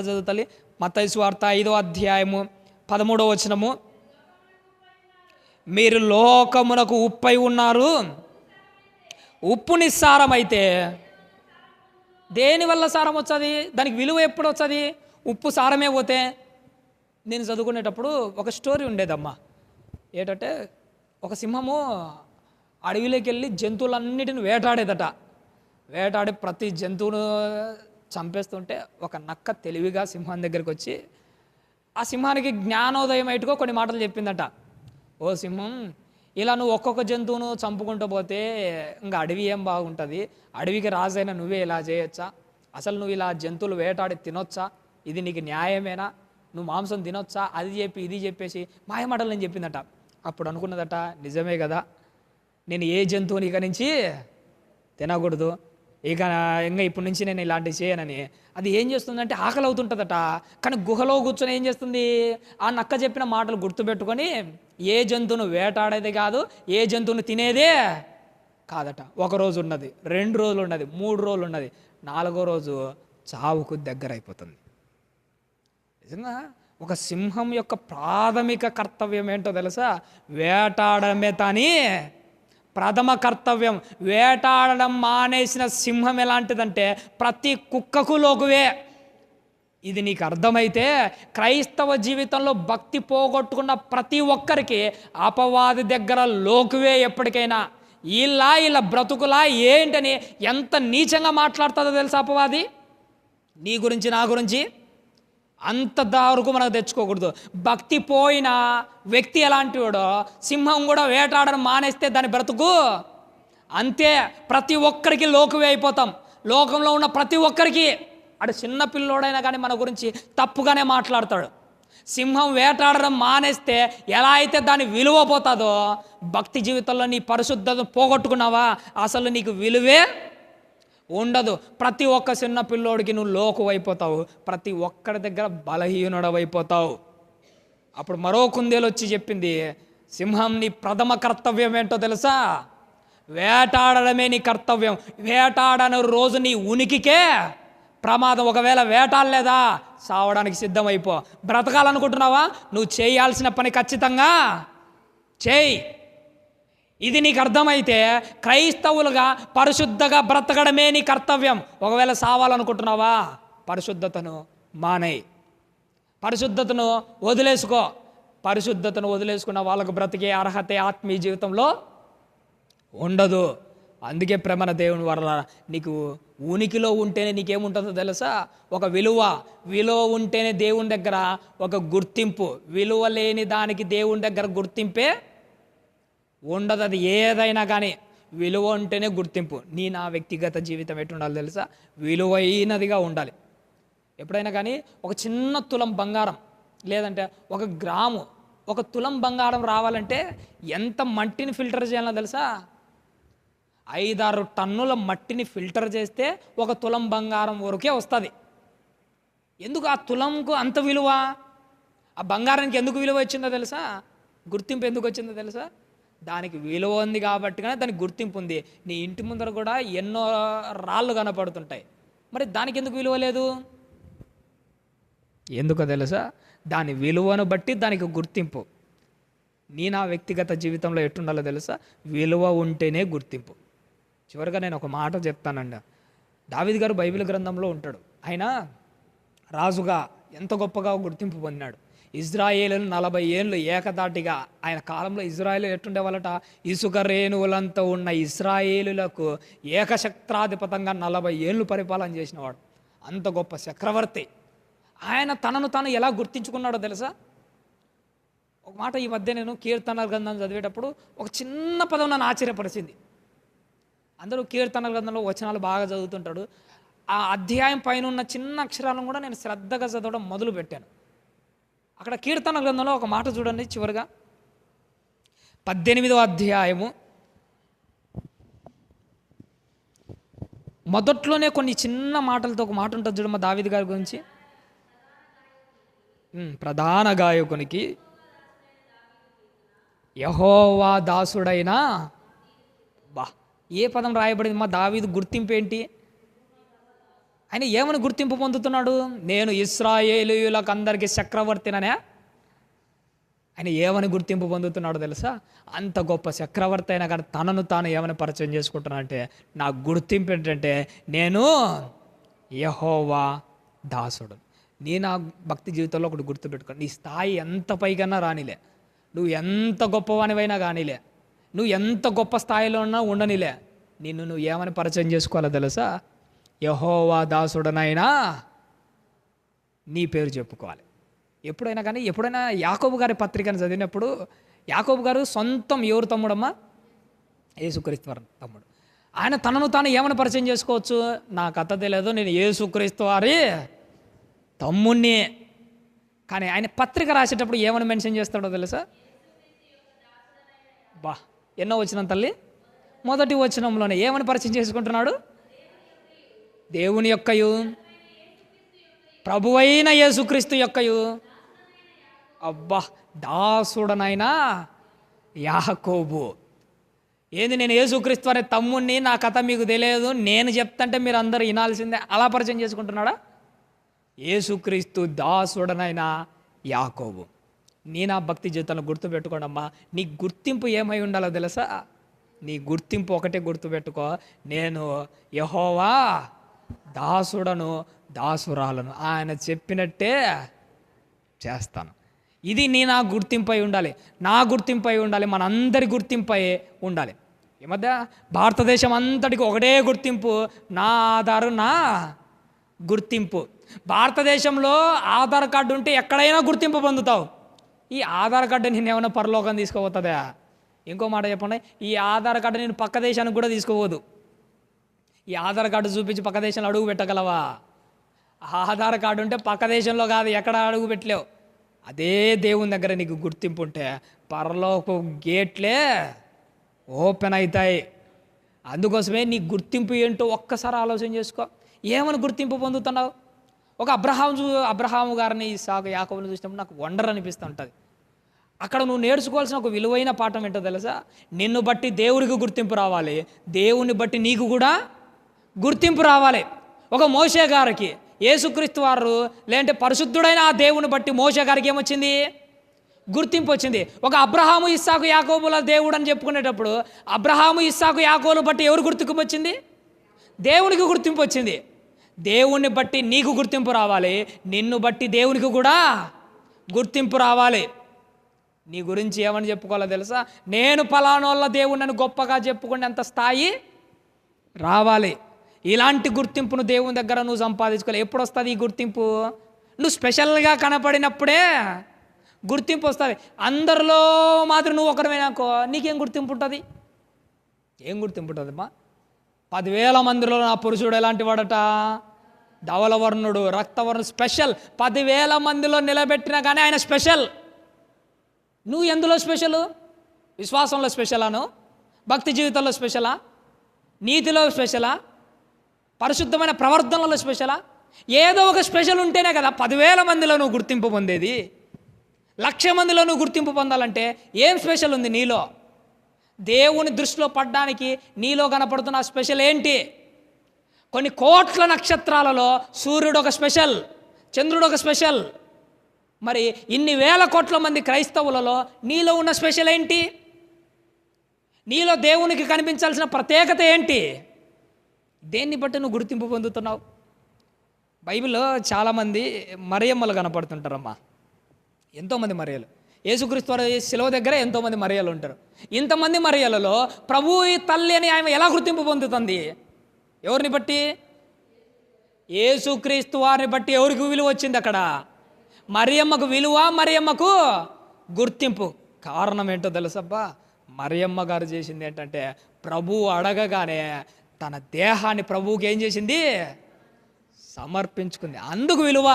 చదువుతాలి. మత్తయి సువార్త 5వ అధ్యాయము 13వ వచనము, మీరు లోకమునకు ఉప్పై ఉన్నారు. ఉప్పు నిస్సారమైతే దేనివల్ల సారం వచ్చేది? దానికి విలువ ఎప్పుడు వచ్చేది? ఉప్పు సారమే పోతే. నేను చదువుకునేటప్పుడు ఒక స్టోరీ ఉండేదమ్మా. ఏంటంటే ఒక సింహము అడవిలోకి వెళ్ళి జంతువులన్నిటిని వేటాడేదట. వేటాడి ప్రతి జంతువును చంపేస్తుంటే ఒక నక్క తెలివిగా సింహం దగ్గరికి వచ్చి ఆ సింహానికి జ్ఞానోదయం అయ్యేట్టుగా కొన్ని మాటలు చెప్పిందట. ఓ సింహం, ఇలా నువ్వు ఒక్కొక్క జంతువును చంపుకుంటూ పోతే ఇంకా అడవి ఏం బాగుంటుంది? అడవికి రాజైన నువ్వే ఇలా చేయొచ్చా? అసలు నువ్వు ఇలా జంతువులు వేటాడి తినొచ్చా? ఇది నీకు న్యాయమేనా? నువ్వు మాంసం తినొచ్చా? అది చెప్పి ఇది చెప్పేసి మాయమాటలు నేను చెప్పిందట. అప్పుడు అనుకున్నదట, నిజమే కదా, నేను ఏ జంతువుని ఇక నుంచి తినకూడదు. ఇక ఇంకా ఇప్పటి నుంచి నేను ఇలాంటివి చేయనని. అది ఏం చేస్తుందంటే ఆకలి అవుతుంటుందట, కానీ గుహలో కూర్చొని ఏం చేస్తుంది, ఆ నక్క చెప్పిన మాటలు గుర్తుపెట్టుకొని ఏ జంతువును వేటాడేది కాదు, ఏ జంతువును తినేదే కాదట. ఒకరోజు ఉన్నది, 2 రోజులు ఉన్నది, 3 రోజులు ఉన్నది, 4వ రోజు చావుకు దగ్గర అయిపోతుంది. నిజంగా ఒక సింహం యొక్క ప్రాథమిక కర్తవ్యం ఏంటో తెలుసా? వేటాడమే తాని ప్రథమ కర్తవ్యం. వేటాడడం మానేసిన సింహం ఎలాంటిదంటే ప్రతి కుక్కకు లోకువే. ఇది నీకు అర్థమైతే క్రైస్తవ జీవితంలో భక్తి పోగొట్టుకున్న ప్రతి ఒక్కరికి అపవాది దగ్గర లోకువే ఎప్పటికైనా. వీళ్ళ బ్రతుకులా ఏంటని ఎంత నీచంగా మాట్లాడుతుందో తెలుసా అపవాది నీ గురించి, నా గురించి. అంత వరకు మనకు తెచ్చుకోకూడదు. భక్తి పోయిన వ్యక్తి ఎలాంటి వాడో, సింహం కూడా వేటాడడం మానేస్తే దాని బ్రతుకు అంతే. ప్రతి ఒక్కరికి లోకువే అయిపోతాం. లోకంలో ఉన్న ప్రతి ఒక్కరికి, అటు చిన్న పిల్లోడైనా కానీ మన గురించి తప్పుగానే మాట్లాడతాడు. సింహం వేటాడడం మానేస్తే ఎలా అయితే దాని విలువ పోతుందో, భక్తి జీవితంలో నీ పరిశుద్ధతను పోగొట్టుకున్నావా, అసలు నీకు విలువే ఉండదు. ప్రతి ఒక్క చిన్న పిల్లోడికి నువ్వు లోకు అయిపోతావు, ప్రతి ఒక్కడి దగ్గర బలహీనుడవైపోతావు. అప్పుడు మరో కుందేలు వచ్చి చెప్పింది, సింహం నీ ప్రథమ కర్తవ్యం ఏంటో తెలుసా? వేటాడడమే నీ కర్తవ్యం. వేటాడని రోజు నీ ఉనికికే ప్రమాదం. ఒకవేళ వేటాడలేదా సావడానికి సిద్ధమైపో. బ్రతకాలనుకుంటున్నావా, నువ్వు చేయాల్సిన పని ఖచ్చితంగా చేయి. ఇది నీకు అర్థమైతే క్రైస్తవులుగా పరిశుద్ధంగా బ్రతకడమే నీ కర్తవ్యం. ఒకవేళ సావాలనుకుంటున్నావా, పరిశుద్ధతను మానేయి, పరిశుద్ధతను వదిలేసుకో. పరిశుద్ధతను వదిలేసుకున్న వాళ్ళకు బ్రతికే అర్హత ఆత్మీయ జీవితంలో ఉండదు. అందుకే ప్రేమన దేవుని వల్ల నీకు ఉనికిలో ఉంటేనే నీకేముంటుందో తెలుసా? ఒక విలువ ఉంటేనే దేవుని దగ్గర ఒక గుర్తింపు. విలువ లేని దానికి దేవుని దగ్గర గుర్తింపే ఉండదు. అది ఏదైనా కానీ విలువ ఉంటేనే గుర్తింపు. నా వ్యక్తిగత జీవితం ఎటు ఉండాలి తెలుసా? విలువైనదిగా ఉండాలి. ఎప్పుడైనా కానీ ఒక చిన్న తులం బంగారం, లేదంటే 1 గ్రాము, 1 తులం బంగారం రావాలంటే ఎంత మట్టిని ఫిల్టర్ చేయాలో తెలుసా? 5-6 టన్నుల మట్టిని ఫిల్టర్ చేస్తే 1 తులం బంగారం వరకే వస్తుంది. ఎందుకు ఆ తులంకు అంత విలువ? ఆ బంగారానికి ఎందుకు విలువ వచ్చిందో తెలుసా? గుర్తింపు ఎందుకు వచ్చిందో తెలుసా? దానికి విలువ ఉంది కాబట్టి కానీ దానికి గుర్తింపు ఉంది. నీ ఇంటి ముందర కూడా ఎన్నో రాళ్ళు కనపడుతుంటాయి, మరి దానికి ఎందుకు విలువ లేదు? ఎందుకో తెలుసా? దాని విలువను బట్టి దానికి గుర్తింపు. నా వ్యక్తిగత జీవితంలో ఎట్టుండాలో తెలుసా? విలువ ఉంటేనే గుర్తింపు. చివరిగా నేను ఒక మాట చెప్తానండి. దావీదు గారు బైబిల్ గ్రంథంలో ఉంటాడు. ఆయన రాజుగా ఎంత గొప్పగా గుర్తింపు పొందినాడు. ఇజ్రాయేలును 40 ఏళ్ళు ఏకదాటిగా, ఆయన కాలంలో ఇజ్రాయేలు ఎట్టుండేవాళ్ళట, ఇసుక రేణువులంతా ఉన్న ఇజ్రాయేలులకు ఏకశక్త్రాధిపతంగా 40 ఏళ్ళు పరిపాలన చేసినవాడు. అంత గొప్ప చక్రవర్తి. ఆయన తనను తాను ఎలా గుర్తించుకున్నాడో తెలుసా? ఒక మాట ఈ మధ్య నేను కీర్తనల గ్రంథం చదివేటప్పుడు ఒక చిన్న పదం నన్ను ఆశ్చర్యపరిచింది. అందరూ కీర్తనల గ్రంథంలో వచనాలు బాగా చదువుతుంటాడు. ఆ అధ్యాయం పైన ఉన్న చిన్న అక్షరాలను కూడా నేను శ్రద్ధగా చదవడం మొదలు పెట్టాను. అక్కడ కీర్తన గ్రంథంలో ఒక మాట చూడండి, చివరిగా 18వ అధ్యాయము మొదట్లోనే కొన్ని చిన్న మాటలతో ఒక మాట ఉంటుంది చూడమ్మ దావీదు గారి గురించి. ప్రధాన గాయకునికి యెహోవా దాసుడైన, ఏ పదం రాయబడింది మా దావీదు గుర్తింపు ఏంటి? ఆయన ఏమని గుర్తింపు పొందుతున్నాడు? నేను ఇశ్రాయేలీయులకు అందరికీ చక్రవర్తిననే. ఆయన ఏమని గుర్తింపు పొందుతున్నాడు తెలుసా? అంత గొప్ప చక్రవర్తి అయినా కానీ తనను తాను ఏమని పరిచయం చేసుకుంటున్నానంటే, నా గుర్తింపు ఏంటంటే నేను యెహోవా దాసుడు. నా భక్తి జీవితంలో ఒకటి గుర్తుపెట్టుకో. నీ స్థాయి ఎంత పైకన్నా రానిలే, నువ్వు ఎంత గొప్పవానివైనా కానీలే, నువ్వు ఎంత గొప్ప స్థాయిలో ఉన్నా ఉండనిలే, నువ్వు ఏమని పరిచయం చేసుకోవాలో తెలుసా? యెహోవా దాసుడనైనా నీ పేరు చెప్పుకోవాలి. ఎప్పుడైనా యాకోబు గారి పత్రికను చదివినప్పుడు, యాకోబు గారు సొంతం ఎవరు తమ్ముడమ్మా? యేసుక్రీస్తు వారి తమ్ముడు. ఆయన తనను తాను ఏమని పరిచయం చేసుకోవచ్చు? నా కథ తెలియదు, నేను యేసుక్రీస్తు వారి తమ్ముణ్ణి. కానీ ఆయన పత్రిక రాసేటప్పుడు ఏమని మెన్షన్ చేస్తాడో తెలుసా? ఎన్నో వచనం తల్లి? మొదటి వచనంలోనే ఏమని పరిచయం చేసుకుంటున్నాడు? దేవుని యొక్కయు ప్రభువైన యేసుక్రీస్తు యొక్కయు అబ్బా దాసుడనైనా యాకోబు. ఏంది, నేను యేసుక్రీస్తు అనే తమ్ముణ్ణి, నా కథ మీకు తెలియదు, నేను చెప్తంటే మీరు అందరూ వినాల్సిందే, అలా పరిచయం చేసుకుంటున్నాడా? యేసుక్రీస్తు దాసుడనైనా యాకోబు. నీ నా భక్తి జీవితంలో గుర్తుపెట్టుకోండమ్మా. నీ గుర్తింపు ఏమై ఉండాలో తెలుసా? నీ గుర్తింపు ఒకటే గుర్తుపెట్టుకో, నేను యెహోవా దాసుడను దాసురాలను, ఆయన చెప్పినట్టే చేస్తాను. ఇది నా గుర్తింపై ఉండాలి, నా గుర్తింపై ఉండాలి, మనందరి గుర్తింపై ఉండాలి. ఈ మధ్య భారతదేశం అంతటికి ఒకటే గుర్తింపు, నా ఆధారు నా గుర్తింపు. భారతదేశంలో ఆధార్ కార్డు ఉంటే ఎక్కడైనా గుర్తింపు పొందుతావు. ఈ ఆధార్ కార్డు నేను ఏమైనా పరలోకం తీసుకోపోతుందా? ఇంకో మాట చెప్పండి, ఈ ఆధార్ కార్డు నేను పక్క దేశానికి కూడా తీసుకోవద్దు. ఈ ఆధార్ కార్డు చూపించి పక్క దేశంలో అడుగు పెట్టగలవా? ఆధార్ కార్డు ఉంటే పక్క దేశంలో కాదు, ఎక్కడ అడుగు పెట్టలేవు. అదే దేవుని దగ్గర నీకు గుర్తింపు ఉంటే పరలోక గేట్లే ఓపెన్ అవుతాయి. అందుకోసమే నీ గుర్తింపు ఏంటో ఒక్కసారి ఆలోచన చేసుకో. ఏమని గుర్తింపు పొందుతున్నావు? ఒక అబ్రహాము గారిని, ఇస్సాకు, యాకోబుని చూసినప్పుడు నాకు వండర్ అనిపిస్తూ ఉంటుంది. అక్కడ నువ్వు నేర్చుకోవాల్సిన ఒక విలువైన పాఠం ఏంటో తెలుసా? నిన్ను బట్టి దేవుడికి గుర్తింపు రావాలి, దేవుని బట్టి నీకు కూడా గుర్తింపు రావాలి. ఒక మోషే గారికి యేసుక్రీస్తు వారు లేదంటే పరిశుద్ధుడైన ఆ దేవుని బట్టి మోషే గారికి ఏమొచ్చింది? గుర్తింపు వచ్చింది. ఒక అబ్రహాము, ఇస్సాకు, యాకోబుల దేవుడు అని చెప్పుకునేటప్పుడు అబ్రహాము, ఇస్సాకు, యాకోబులు బట్టి ఎవరు గుర్తింపు వచ్చింది? దేవునికి గుర్తింపు వచ్చింది. దేవుణ్ణి బట్టి నీకు గుర్తింపు రావాలి, నిన్ను బట్టి దేవునికి కూడా గుర్తింపు రావాలి. నీ గురించి ఏమని చెప్పుకోవాలో తెలుసా? నేను పలానోళ్ళ దేవుణ్ణి గొప్పగా చెప్పుకునేంత స్థాయి రావాలి. ఇలాంటి గుర్తింపును దేవుని దగ్గర నువ్వు సంపాదించుకోవాలి. ఎప్పుడు వస్తుంది ఈ గుర్తింపు? నువ్వు స్పెషల్గా కనపడినప్పుడే గుర్తింపు వస్తుంది. అందరిలో మాత్రం నువ్వు ఒకరివేనాకో నీకేం గుర్తింపు ఉంటుంది? ఏం గుర్తింపు ఉంటుందమ్మా? 10,000 మందిలో నా పురుషుడు ఎలాంటి వాడట? ధవలవర్ణుడు, రక్తవర్ణుడు, స్పెషల్. 10,000 మందిలో నిలబెట్టినా కానీ ఆయన స్పెషల్. నువ్వు ఎందులో స్పెషల్? విశ్వాసంలో స్పెషలాను? భక్తి జీవితంలో స్పెషలా? నీతిలో స్పెషలా? పరిశుద్ధమైన ప్రవర్తనలో స్పెషలా? ఏదో ఒక స్పెషల్ ఉంటేనే కదా 10,000 మందిలో నువ్వు గుర్తింపు పొందేది. 1,00,000 మందిలో నువ్వు గుర్తింపు పొందాలంటే ఏం స్పెషల్ ఉంది నీలో? దేవుని దృష్టిలో పడ్డానికి నీలో కనపడుతున్న స్పెషల్ ఏంటి? కొన్ని కోట్ల నక్షత్రాలలో సూర్యుడు ఒక స్పెషల్, చంద్రుడు ఒక స్పెషల్. మరి ఇన్ని వేల కోట్ల మంది క్రైస్తవులలో నీలో ఉన్న స్పెషల్ ఏంటి? నీలో దేవునికి కనిపించాల్సిన ప్రత్యేకత ఏంటి? దేన్ని బట్టి నువ్వు గుర్తింపు పొందుతున్నావు? బైబిల్లో చాలామంది మరియమ్మలు కనపడుతుంటారమ్మా. ఎంతోమంది మరియలు. యేసుక్రీస్తు వారి శిలువ దగ్గర ఎంతోమంది మరియలు ఉంటారు. ఇంతమంది మరియలలో ప్రభువు తల్లి అని ఆమె ఎలా గుర్తింపు పొందుతుంది? ఎవరిని బట్టి? యేసుక్రీస్తు వారిని బట్టి ఎవరికి విలువ వచ్చింది? అక్కడ మరియమ్మకు విలువ, మరియమ్మకు గుర్తింపు. కారణం ఏంటో తెలుసబ్బా? మరియమ్మ గారు చేసింది ఏంటంటే ప్రభువు అడగగానే తన దేహాన్ని ప్రభువుకి ఏం చేసింది? సమర్పించుకుంది. అందుకు విలువ.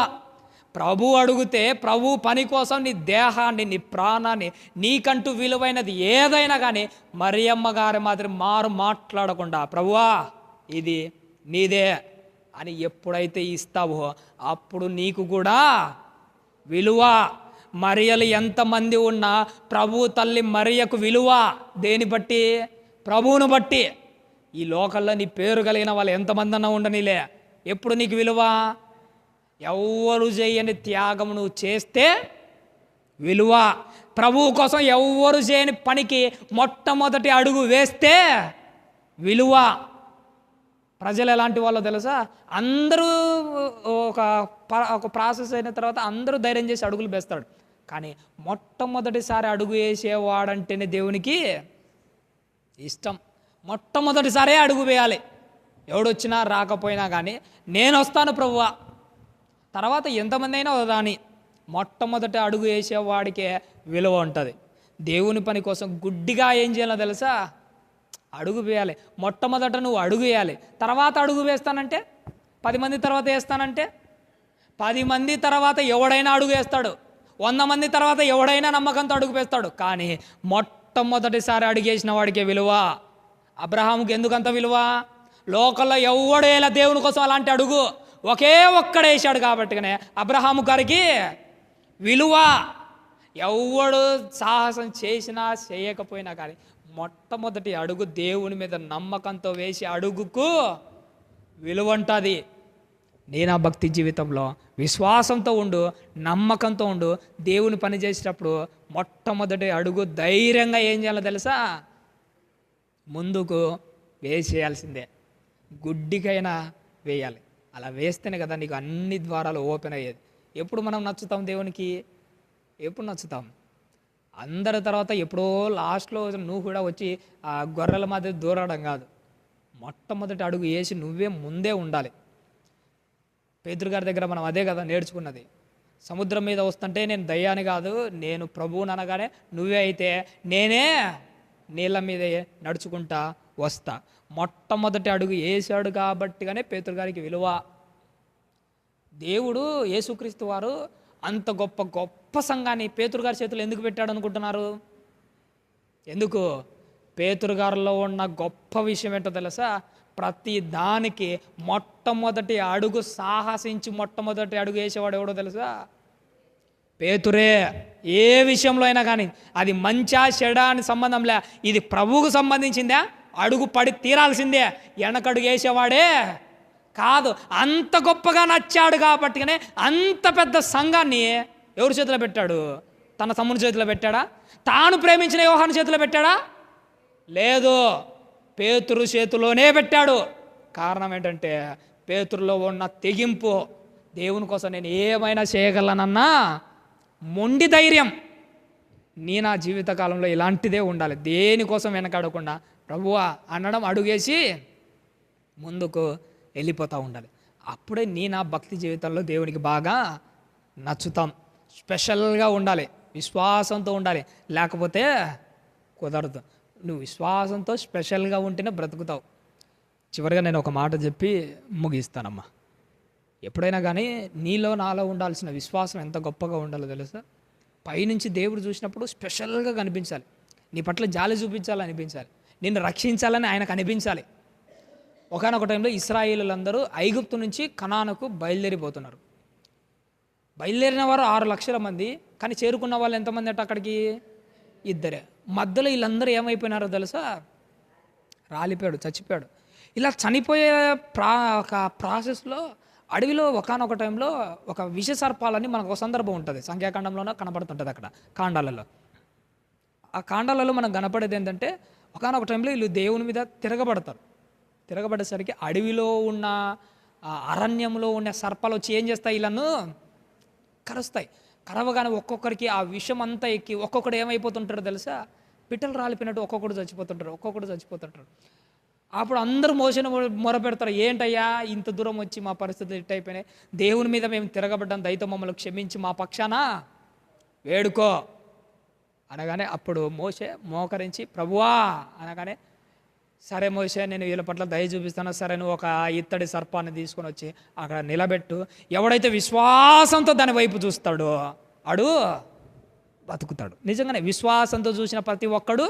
ప్రభు అడిగితే ప్రభు పని కోసం నీ దేహాన్ని, నీ ప్రాణాన్ని, నీకంటూ విలువైనది ఏదైనా కానీ మరియమ్మ గారి మాదిరి మాట్లాడకుండా ప్రభువా ఇది నీదే అని ఎప్పుడైతే ఇస్తావో అప్పుడు నీకు కూడా విలువ. మరియలు ఎంతమంది ఉన్నా ప్రభు తల్లి మరియకు విలువ. దేని బట్టి? ప్రభువును బట్టి. ఈ లోకల్లో నీ పేరు కలిగిన వాళ్ళు ఎంతమంది అన్నా ఉండనిలే, ఎప్పుడు నీకు విలువ? ఎవ్వరు చేయని త్యాగం నువ్వు చేస్తే విలువ. ప్రభువు కోసం ఎవ్వరు చేయని పనికి మొట్టమొదటి అడుగు వేస్తే విలువ. ప్రజలు ఎలాంటి వాళ్ళో తెలుసా? అందరూ ఒక ప్రాసెస్ అయిన తర్వాత అందరూ ధైర్యం చేసి అడుగులు వేస్తాడు. కానీ మొట్టమొదటిసారి అడుగు వేసేవాడంటేనే దేవునికి ఇష్టం. మొట్టమొదటిసారే అడుగు వేయాలి. ఎవడొచ్చినా రాకపోయినా కానీ నేను వస్తాను ప్రభువా, తర్వాత ఎంతమంది అయినా వదాని. మొట్టమొదటి అడుగు వేసేవాడికే విలువ ఉంటుంది. దేవుని పని కోసం గుడ్డిగా ఏం చేయాలో తెలుసా? అడుగు వేయాలి. మొట్టమొదట నువ్వు అడుగు వేయాలి, తర్వాత అడుగు వేస్తానంటే 10 మంది తర్వాత వేస్తానంటే 10 మంది తర్వాత ఎవడైనా అడుగు వేస్తాడు, 100 మంది తర్వాత ఎవడైనా నమ్మకంతో అడుగు వేస్తాడు. కానీ మొట్టమొదటిసారి అడుగేసిన వాడికే విలువ. అబ్రహాముకి ఎందుకంత విలువ? లోకల్లో ఎవడు వేలా దేవుని కోసం అలాంటి అడుగు, ఒకే ఒక్కడేసాడు కాబట్టిగానే అబ్రహాము గారికి విలువ. ఎవడు సాహసం చేసినా చేయకపోయినా కానీ మొట్టమొదటి అడుగు దేవుని మీద నమ్మకంతో వేసి అడుగుకు విలువ ఉంటుంది. నేను ఆ భక్తి జీవితంలో విశ్వాసంతో ఉండు, నమ్మకంతో ఉండు. దేవుని పని చేసేటప్పుడు మొట్టమొదటి అడుగు ధైర్యంగా ఏం చేయాలో తెలుసా? ముందుకు వేసేయాల్సిందే. గుడ్డికైనా వేయాలి. అలా వేస్తేనే కదా నీకు అన్ని ద్వారాలు ఓపెన్ అయ్యేది. ఎప్పుడు మనం నచ్చుతాం దేవునికి? ఎప్పుడు నచ్చుతాం? అందరి తర్వాత ఎప్పుడో లాస్ట్లో నువ్వు కూడా వచ్చి ఆ గొర్రెల మధ్య దూరడం కాదు. మొట్టమొదటి అడుగు వేసి నువ్వే ముందే ఉండాలి. పేతురు గారి దగ్గర మనం అదే కదా నేర్చుకున్నది. సముద్రం మీద వస్తుంటే నేను దయ్యాన్ని కాదు, నేను ప్రభువుని అనగానే నువ్వే అయితే నేనే నీళ్ళ మీద నడుచుకుంటా వస్తా. మొట్టమొదటి అడుగు వేసాడు కాబట్టిగానే పేతురు గారికి విలువ. దేవుడు యేసుక్రీస్తు వారు అంత గొప్ప గొప్ప సంఘాన్ని పేతురు గారి చేతులు ఎందుకు పెట్టాడు అనుకుంటున్నారు? ఎందుకు? పేతురు గారిలో ఉన్న గొప్ప విషయం ఏంటో తెలుసా? ప్రతి దానికి మొట్టమొదటి అడుగు సాహసించి మొట్టమొదటి అడుగు వేసేవాడు ఎవడో తెలుసా? పేతురే. ఏ విషయంలో అయినా కానీ అది మంచా చెడా అని సంబంధం లే, ఇది ప్రభువుకు సంబంధించిందే, అడుగు పడి తీరాల్సిందే. వెనకడుగు వేసేవాడే కాదు. అంత గొప్పగా నచ్చాడు కాబట్టిగానే అంత పెద్ద సంఘాన్ని ఎవరి చేతిలో పెట్టాడు? తన తమ్ముని చేతిలో పెట్టాడా? తాను ప్రేమించిన యోహాను చేతిలో పెట్టాడా? లేదు, పేతురు చేతిలోనే పెట్టాడు. కారణం ఏంటంటే పేతురులో ఉన్న తెగింపు. దేవుని కోసం నేను ఏమైనా చేయగలనన్నా మొండి ధైర్యం. నీ నా జీవితకాలంలో ఇలాంటిదే ఉండాలి. దేనికోసం వెనకాడకుండా ప్రభువా అనడం, అడుగేసి ముందుకు వెళ్ళిపోతూ ఉండాలి. అప్పుడే నీ నా భక్తి జీవితంలో దేవునికి బాగా నచ్చుతాం. స్పెషల్గా ఉండాలి, విశ్వాసంతో ఉండాలి, లేకపోతే కుదరదు. నువ్వు విశ్వాసంతో స్పెషల్గా ఉంటేనే బ్రతుకుతావు. చివరిగా నేను ఒక మాట చెప్పి ముగిస్తానమ్మా. ఎప్పుడైనా కానీ నీలో నాలో ఉండాల్సిన విశ్వాసం ఎంత గొప్పగా ఉండాలో తెలుసా? పైనుంచి దేవుడు చూసినప్పుడు స్పెషల్గా కనిపించాలి. నీ పట్ల జాలి చూపించాలని అనిపించాలి. నిన్ను రక్షించాలని ఆయనకు అనిపించాలి. ఒకానొక టైంలో ఇశ్రాయేలులందరూ ఐగుప్తు నుంచి కనానుకు బయలుదేరిపోతున్నారు. బయలుదేరిన వారు 6 లక్షల మంది, కానీ చేరుకున్న వాళ్ళు ఎంతమంది అంటే అక్కడికి 2. మధ్యలో వీళ్ళందరూ ఏమైపోయినారో తెలుసా? రాలిపోయాడు, చచ్చిపోయాడు. ఇలా చనిపోయే ఒక ప్రాసెస్లో అడవిలో ఒకానొక టైంలో ఒక విష సర్పాలని మనకు ఒక సందర్భం ఉంటుంది. సంఖ్యాకాండంలోనే కనపడుతుంటుంది. అక్కడ కాండాలలో, ఆ కాండాలలో మనకు కనపడేది ఏంటంటే ఒకానొక టైంలో వీళ్ళు దేవుని మీద తిరగబడతారు. తిరగబడేసరికి అడవిలో ఉన్న అరణ్యంలో ఉన్న సర్పాలు వచ్చి ఏం చేస్తాయి? వీళ్ళను కరుస్తాయి. కరవగానే ఒక్కొక్కరికి ఆ విషం అంతా ఎక్కి ఒక్కొక్కడు ఏమైపోతుంటారో తెలుసా? పిట్టలు రాలిపోయినట్టు ఒక్కొక్కడు చచ్చిపోతుంటారు. అప్పుడు అందరూ మోసను మొరపెడతారు, ఏంటయ్యా ఇంత దూరం వచ్చి మా పరిస్థితులు ఇట్ అయిపోయినాయి, దేవుని మీద మేము తిరగబడ్డాం, దయతో మమ్మల్ని క్షమించి మా పక్షాన వేడుకో అనగానే అప్పుడు మోసే మోకరించి ప్రభువా అనగానే, సరే మోసే నేను వీళ్ళ పట్ల దయ చూపిస్తాను, సరే నువ్వు ఒక ఇత్తడి సర్పాన్ని తీసుకొని వచ్చి అక్కడ నిలబెట్టు, ఎవడైతే విశ్వాసంతో దాని వైపు చూస్తాడో అడు బతుకుతాడు. నిజంగానే విశ్వాసంతో చూసిన ప్రతి ఒక్కడు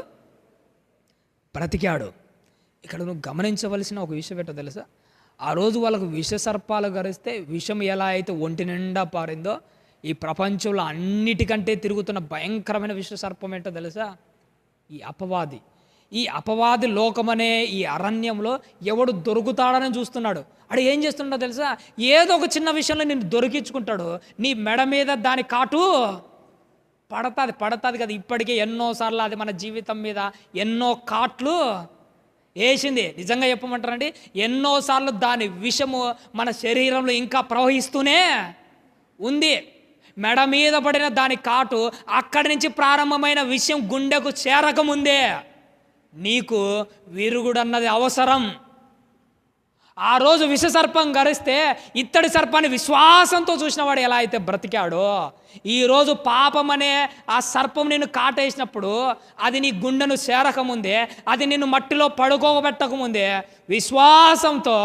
బ్రతికాడు. ఇక్కడ నువ్వు గమనించవలసిన ఒక విషయం ఏంటో తెలుసా? ఆ రోజు వాళ్ళకు విష సర్పాలు గరిస్తే విషం ఎలా అయితే ఒంటి నిండా పారిందో, ఈ ప్రపంచంలో అన్నిటికంటే తిరుగుతున్న భయంకరమైన విష సర్పం ఏంటో తెలుసా? ఈ అపవాది. ఈ అపవాది లోకమనే ఈ అరణ్యంలో ఎవడు దొరుకుతాడని చూస్తున్నాడు. అడు ఏం చేస్తున్నాడో తెలుసా? ఏదో ఒక చిన్న విషయంలో నిన్ను దొరికించుకుంటాడు. నీ మెడ మీద దాని కాటు పడతాది కదా. ఇప్పటికే ఎన్నోసార్లు అది మన జీవితం మీద ఎన్నో కాట్లు వేసింది. నిజంగా చెప్పమంటారండి, ఎన్నోసార్లు దాని విషము మన శరీరంలో ఇంకా ప్రవహిస్తూనే ఉంది. మెడ మీద పడిన దాని కాటు అక్కడి నుంచి ప్రారంభమైన విషయం గుండెకు చేరకముందే నీకు విరుగుడన్నది అవసరం. ఆ రోజు విషసర్పం గరిస్తే ఇత్తడి సర్పాన్ని విశ్వాసంతో చూసిన వాడు ఎలా అయితే బ్రతికాడో, ఈరోజు పాపం అనే ఆ సర్పం నిన్ను కాటేసినప్పుడు అది నీ గుండెను చేరకముందే, అది నిన్ను మట్టిలో పడుకోబెట్టకముందే విశ్వాసంతో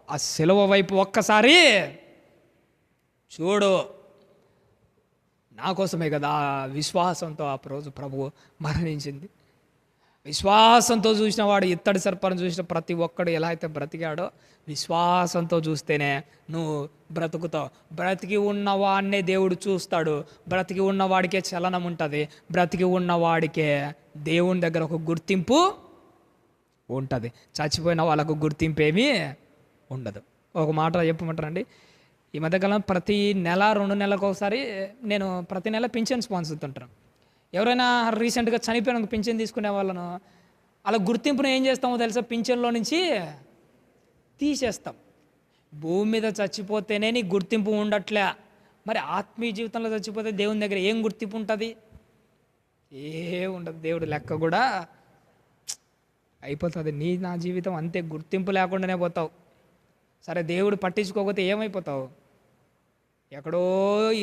ఆ సిలువ వైపు ఒక్కసారి చూడు. నా కోసమే కదా విశ్వాసంతో ఆ రోజు ప్రభువు మరణించింది. విశ్వాసంతో చూసిన వాడు ఇత్తడి సర్పాన్ని చూసిన ప్రతి ఒక్కడు ఎలా అయితే బ్రతికాడో విశ్వాసంతో చూస్తేనే నువ్వు బ్రతుకుతావు. బ్రతికి ఉన్నవాడినే దేవుడు చూస్తాడు. బ్రతికి ఉన్నవాడికే చలనం ఉంటుంది. బ్రతికి ఉన్నవాడికే దేవుని దగ్గర ఒక గుర్తింపు ఉంటుంది. చచ్చిపోయిన వాళ్ళకు గుర్తింపు ఏమీ ఉండదు. ఒక మాట చెప్పమంటారండి, ఈ మధ్యకాలం ప్రతి నెల 2 నెలలకు ఒకసారి నేను ప్రతి నెల పింఛన్స్ పంచుతుంటాను. ఎవరైనా రీసెంట్గా చనిపోయిన పింఛన్ తీసుకునే వాళ్ళను అలా గుర్తింపును ఏం చేస్తామో తెలుసా, పింఛన్లో నుంచి తీసేస్తాం. భూమి మీద చచ్చిపోతేనే నీ గుర్తింపు ఉండట్లే, మరి ఆత్మీయ జీవితంలో చచ్చిపోతే దేవుని దగ్గర ఏం గుర్తింపు ఉంటుంది? ఏ ఉండదు. దేవుడు లెక్క కూడా అయిపోతుంది. నా జీవితం అంతే, గుర్తింపు లేకుండానే పోతావు. సరే దేవుడు పట్టించుకోకపోతే ఏమైపోతావు? ఎక్కడో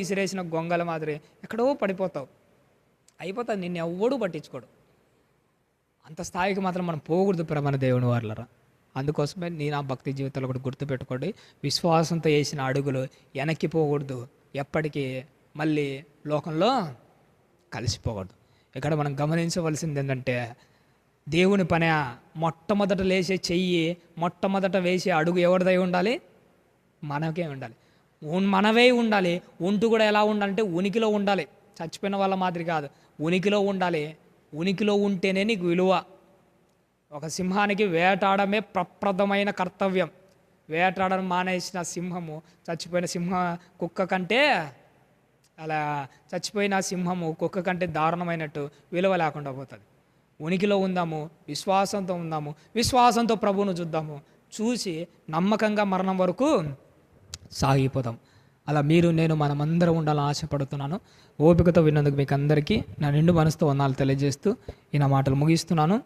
ఈసిరేసిన గొంగల మాదిరి ఎక్కడో పడిపోతావు, అయిపోతుంది. నిన్ను ఎవ్వడూ పట్టించుకోడు. అంత స్థాయికి మాత్రం మనం పోకూడదు మన దేవుని వాళ్ళరా. అందుకోసమే నా భక్తి జీవితంలో కూడా గుర్తుపెట్టుకోండి, విశ్వాసంతో వేసిన అడుగులు వెనక్కి పోకూడదు, ఎప్పటికీ మళ్ళీ లోకంలో కలిసిపోకూడదు. ఇక్కడ మనం గమనించవలసింది ఏంటంటే, దేవుని పని మొట్టమొదట లేచే చెయ్యి, మొట్టమొదట వేసే అడుగు ఎవరిదై ఉండాలి? మనకే ఉండాలి. మనవే ఉండాలి. ఉంటూ కూడా ఎలా ఉండాలంటే ఉనికిలో ఉండాలి. చచ్చిపోయిన వాళ్ళ మాదిరి కాదు, ఉనికిలో ఉండాలి. ఉనికిలో ఉంటేనే నీకు విలువ. ఒక సింహానికి వేటాడమే ప్రప్రదమైన కర్తవ్యం. వేటాడడం మానేసిన సింహము, చచ్చిపోయిన కుక్క కంటే అలా చచ్చిపోయిన సింహము కుక్క కంటే దారుణమైనట్టు విలువ లేకుండా పోతుంది. ఉనికిలో ఉందాము, విశ్వాసంతో ఉందాము, విశ్వాసంతో ప్రభువును చూద్దాము, చూసి నమ్మకంగా మరణం వరకు సాగిపోతాం. అలా మీరు నేను మనమందరం ఉండాలని ఆశపడుతున్నాను. ఓపికతో విన్నందుకు మీకు అందరికీ నా నిండు మనసుతో వందనాలు తెలియజేస్తూ ఈ నా మాటలు ముగిస్తున్నాను.